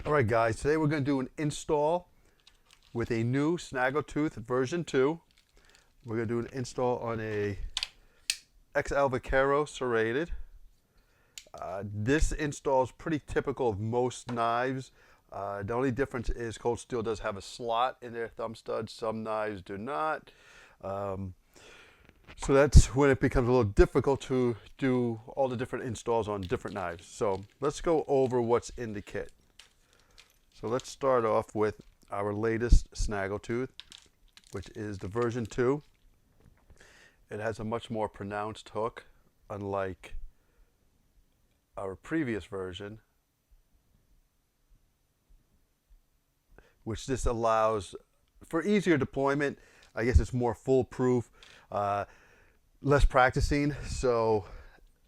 All right, guys, today we're going to do an install with a new SnaggleTooth version 2. We're going to do an install on a XL Vaquero serrated. This install is pretty typical of most knives. The only difference is Cold Steel does have a slot in their thumb stud. Some knives do not. Um, so that's when it becomes a little difficult to do all the different installs on different knives. So let's go over what's in the kit. So let's start off with our latest Snaggletooth, which is the version 2. It has a much more pronounced hook, unlike our previous version, which this allows for easier deployment. I guess it's more foolproof, less practicing, so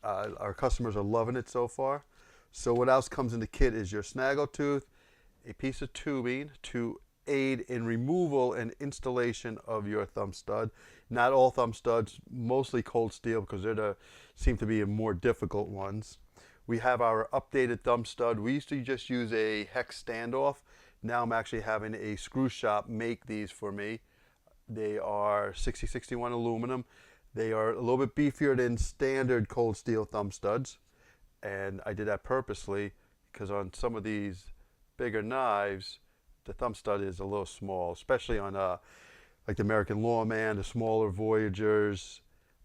our customers are loving it so far. So what else comes in the kit is your Snaggletooth, a piece of tubing to aid in removal and installation of your thumb stud. Not all thumb studs, mostly Cold Steel, because seem to be the more difficult ones. We have our updated thumb stud. We used to just use a hex standoff. Now I'm actually having a screw shop make these for me. They are 6061 aluminum. They are a little bit beefier than standard Cold Steel thumb studs, and I did that purposely because on some of these bigger knives, the thumb stud is a little small, especially on like the American Lawman, the smaller Voyagers,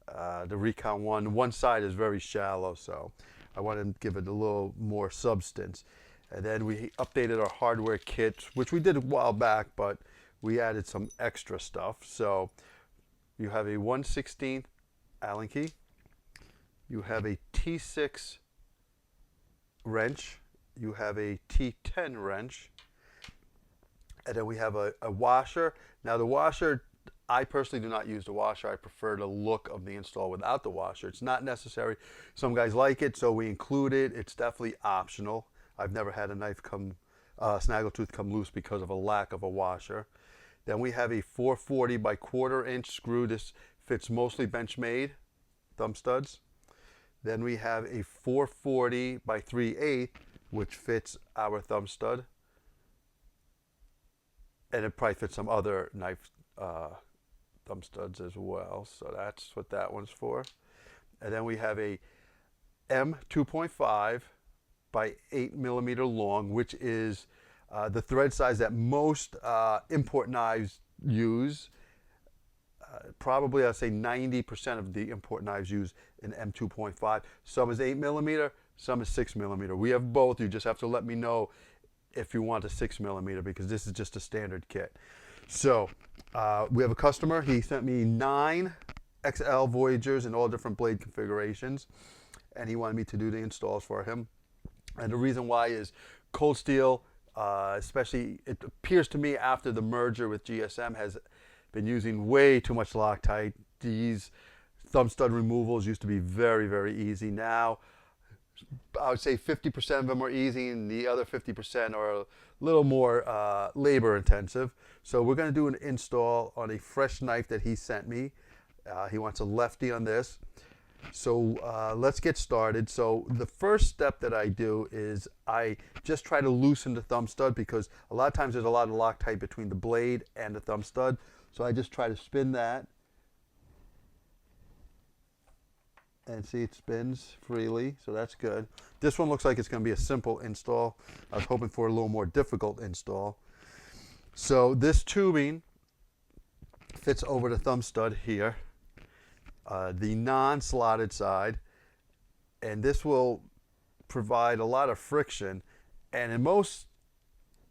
the Recon 1. One side is very shallow, so I wanted to give it a little more substance. And then we updated our hardware kit, which we did a while back, but we added some extra stuff. So you have a 1/16 Allen key. You have a T6 wrench. You have a T10 wrench. And then we have a washer. Now the washer, I personally do not use the washer. I prefer the look of the install without the washer. It's not necessary. Some guys like it, so we include it. It's definitely optional. I've never had a knife Snaggletooth come loose because of a lack of a washer. Then we have a 440 by 1/4 inch screw. This fits mostly Benchmade thumb studs. Then we have a 440 by 3/8, which fits our thumb stud. And it probably fits some other knife thumb studs as well. So that's what that one's for. And then we have a M2.5 by 8mm long, which is the thread size that most import knives use. Probably I'd say 90% of the import knives use an M2.5. Some is 8mm, some is 6mm. We have both. You just have to let me know if you want a 6mm, because this is just a standard kit. So we have a customer. He sent me 9 XL Voyagers in all different blade configurations, and he wanted me to do the installs for him. And the reason why is Cold Steel, especially it appears to me after the merger with GSM, has been using way too much Loctite. These thumb stud removals used to be very, very easy. Now I would say 50% of them are easy, and the other 50% are a little more labor intensive. So we're going to do an install on a fresh knife that he sent me. He wants a lefty on this. So let's get started. So the first step that I do is I just try to loosen the thumb stud, because a lot of times there's a lot of Loctite between the blade and the thumb stud. So I just try to spin that. And see, it spins freely, so that's good. This one looks like it's going to be a simple install. I was hoping for a little more difficult install. So this tubing fits over the thumb stud here, the non-slotted side, and this will provide a lot of friction. And in most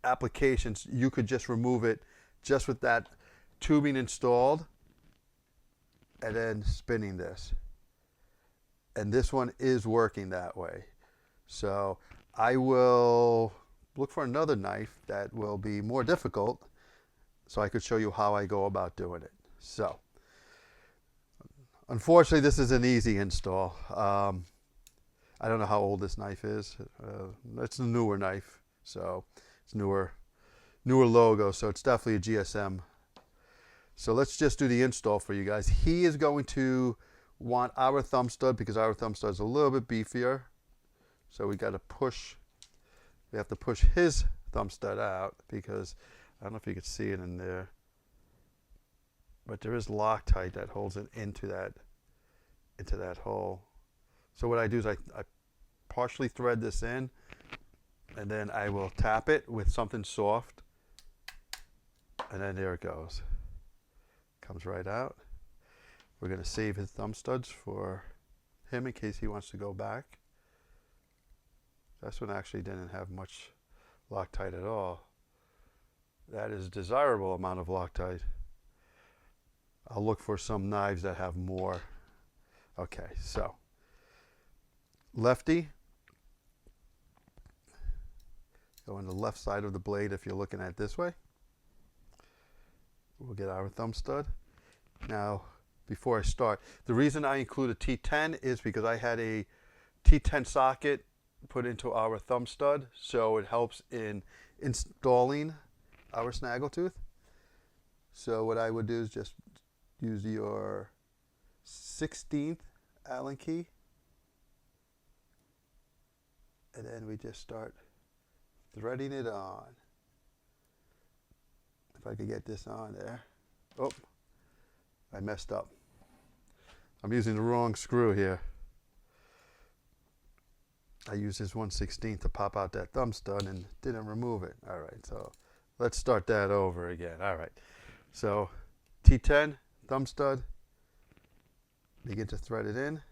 applications, you could just remove it just with that tubing installed and then spinning this. And this one is working that way. So I will look for another knife that will be more difficult, so I could show you how I go about doing it. So unfortunately, this is an easy install. I don't know how old this knife is. It's a newer knife, so it's newer logo, so it's definitely a GSM. So let's just do the install for you guys. He is going to want our thumb stud, because our thumb stud is a little bit beefier. So we have to push his thumb stud out because I don't know if you can see it in there, but there is Loctite that holds it into that hole. So what I do is I partially thread this in, and then I will tap it with something soft, and then there it goes. Comes right out. We're going to save his thumb studs for him in case he wants to go back. This one actually didn't have much Loctite at all. That is a desirable amount of Loctite. I'll look for some knives that have more. Okay, so lefty. Go on the left side of the blade if you're looking at it this way. We'll get our thumb stud. Now, before I start, the reason I include a T10 is because I had a T10 socket put into our thumb stud, so it helps in installing our SnaggleTooth. So what I would do is just use your 16th Allen key, and then we just start threading it on. If I could get this on there. Oh, I messed up. I'm using the wrong screw here. I used this 1/16 to pop out that thumb stud and didn't remove it. All right, so let's start that over again. All right, so T10, thumb stud, begin to thread it in.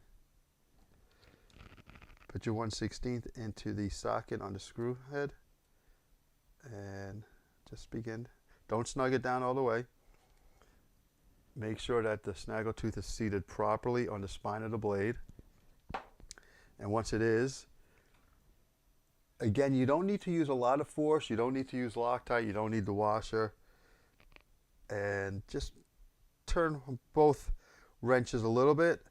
Put your 1/16 into the socket on the screw head and just begin. Don't snug it down all the way. Make sure that the SnaggleTooth is seated properly on the spine of the blade. And once it is, again, you don't need to use a lot of force. You don't need to use Loctite. You don't need the washer. And just turn both wrenches a little bit.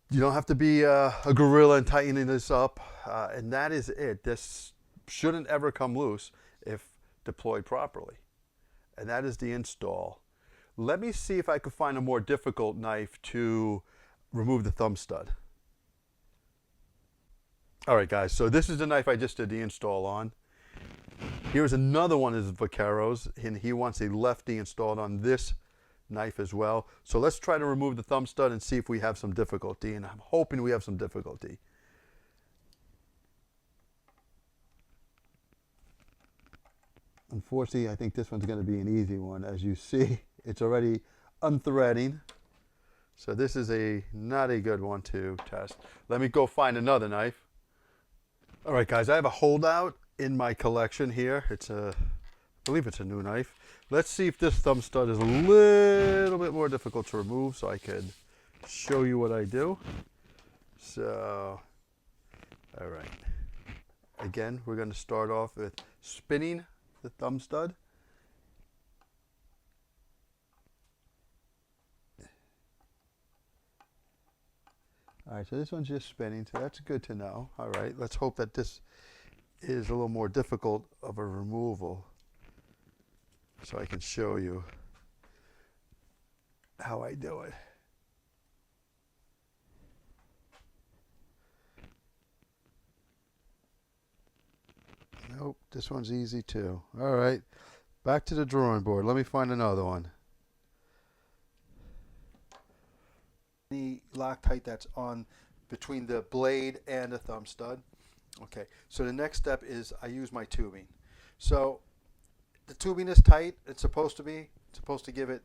You don't have to be a gorilla in tightening this up. And that is it. This shouldn't ever come loose if deployed properly. And that is the install. Let me see if I could find a more difficult knife to remove the thumb stud. All right, guys, so this is the knife I just did the install on. Here's another one of his Vaqueros, and he wants a lefty installed on this knife as well. So let's try to remove the thumb stud and see if we have some difficulty, and I'm hoping we have some difficulty. Unfortunately, I think this one's going to be an easy one. As you see, it's already unthreading. So this is not a good one to test. Let me go find another knife. All right, guys, I have a holdout in my collection here. I believe it's a new knife. Let's see if this thumb stud is a little bit more difficult to remove so I could show you what I do. So, all right. Again, we're going to start off with spinning the thumb stud. All right, so this one's just spinning, so that's good to know. All right, let's hope that this is a little more difficult of a removal so I can show you how I do it. Nope, this one's easy too. All right, back to the drawing board. Let me find another one. The Loctite that's on between the blade and the thumb stud. Okay, so the next step is I use my tubing. So the tubing is tight. It's supposed to be. It's supposed to give it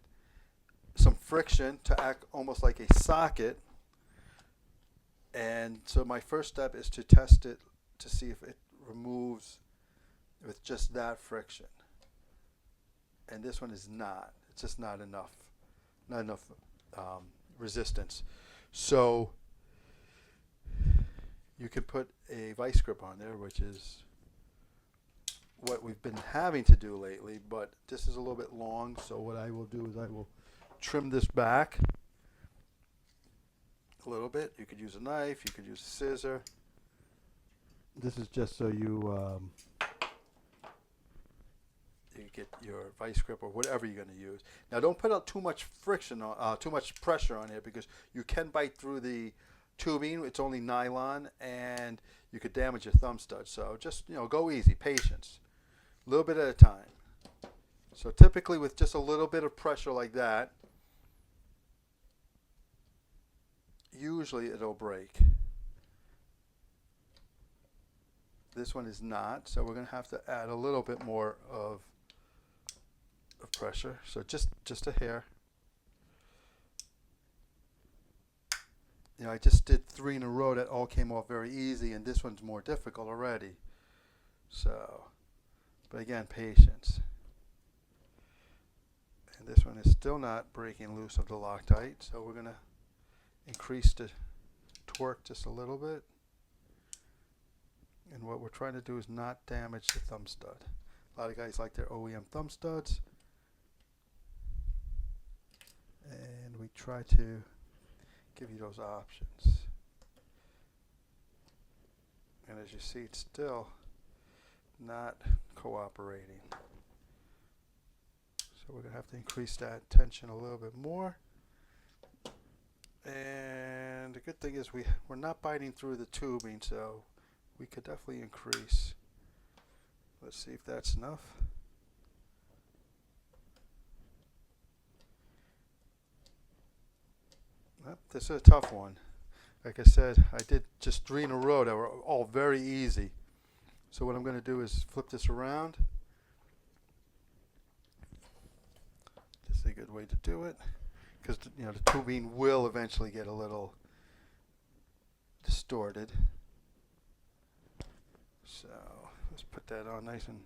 some friction to act almost like a socket. And so my first step is to test it to see if it removes with just that friction. And this one is not. It's just not enough. Not enough resistance. So you can put a vice grip on there, which is what we've been having to do lately, but this is a little bit long, so what I will do is I will trim this back a little bit. You could use a knife, you could use a scissor. This is just so you get your vice grip or whatever you're going to use. Now don't put out too much friction, too much pressure on here, because you can bite through the tubing. It's only nylon, and you could damage your thumb stud. So just, go easy, patience, a little bit at a time. So typically with just a little bit of pressure like that, usually it'll break. This one is not, so we're going to have to add a little bit more of pressure. So just a hair. I just did 3 in a row that all came off very easy, and this one's more difficult already. So, but again, patience. And this one is still not breaking loose of the Loctite, so we're going to increase the torque just a little bit. And what we're trying to do is not damage the thumb stud. A lot of guys like their OEM thumb studs, and we try to give you those options. And as you see, it's still not cooperating. So we're going to have to increase that tension a little bit more. And the good thing is we're not biting through the tubing, so we could definitely increase. Let's see if that's enough. Well, this is a tough one. Like I said, I did just 3 in a row that were all very easy. So what I'm going to do is flip this around. This is a good way to do it, because the tubing will eventually get a little distorted. So let's put that on nice and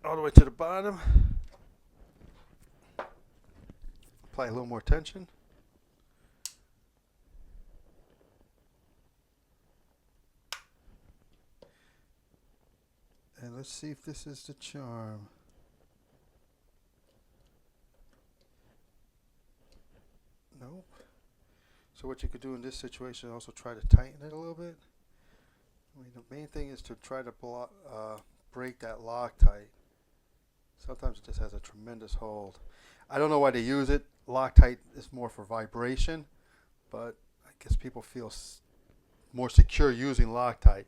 all the way to the bottom. Apply a little more tension. And let's see if this is the charm. Nope. So what you could do in this situation is also try to tighten it a little bit. I mean, the main thing is to try to break that Loctite. Sometimes it just has a tremendous hold. I don't know why they use it. Loctite is more for vibration, but I guess people feel more secure using Loctite.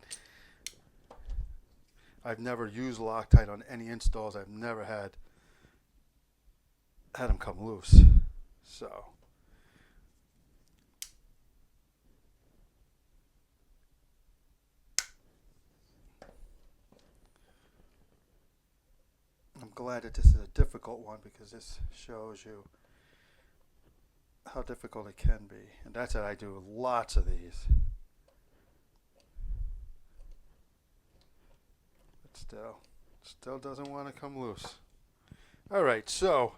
I've never used Loctite on any installs. I've never had them come loose. So I'm glad that this is a difficult one, because this shows you how difficult it can be. And that's what I do lots of these. But still doesn't want to come loose. Alright, so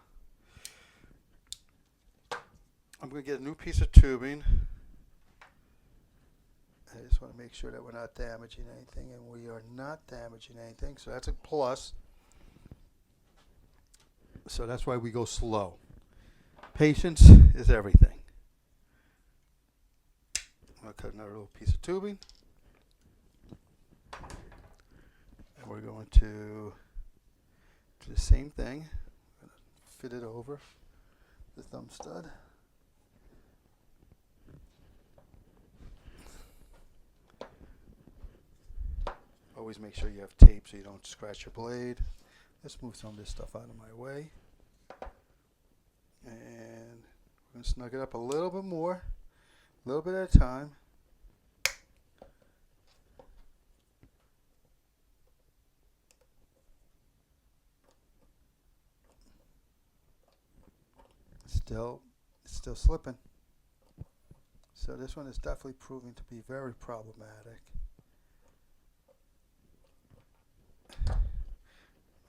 I'm going to get a new piece of tubing. I just want to make sure that we're not damaging anything, and we are not damaging anything, so that's a plus. So that's why we go slow. Patience is everything. I'll cut another little piece of tubing. And we're going to do the same thing. I'm going to fit it over the thumb stud. Always make sure you have tape so you don't scratch your blade. Let's move some of this stuff out of my way. And we're going to snug it up a little bit more, a little bit at a time. Still slipping. So this one is definitely proving to be very problematic.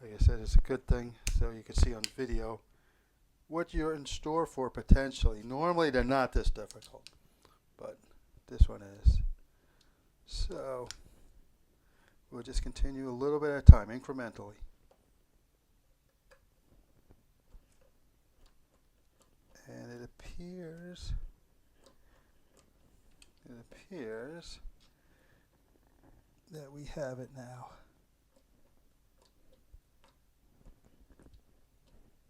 Like I said, it's a good thing so you can see on video what you're in store for potentially. Normally they're not this difficult, but this one is. So we'll just continue a little bit at a time, incrementally. And it appears that we have it now.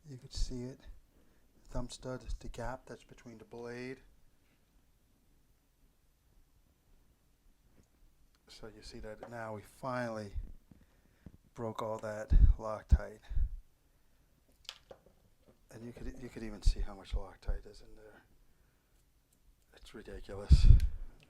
You could see it. The thumb stud is the gap that's between the blade So you see that now we finally broke all that Loctite. And you could even see how much Loctite is in there. It's ridiculous.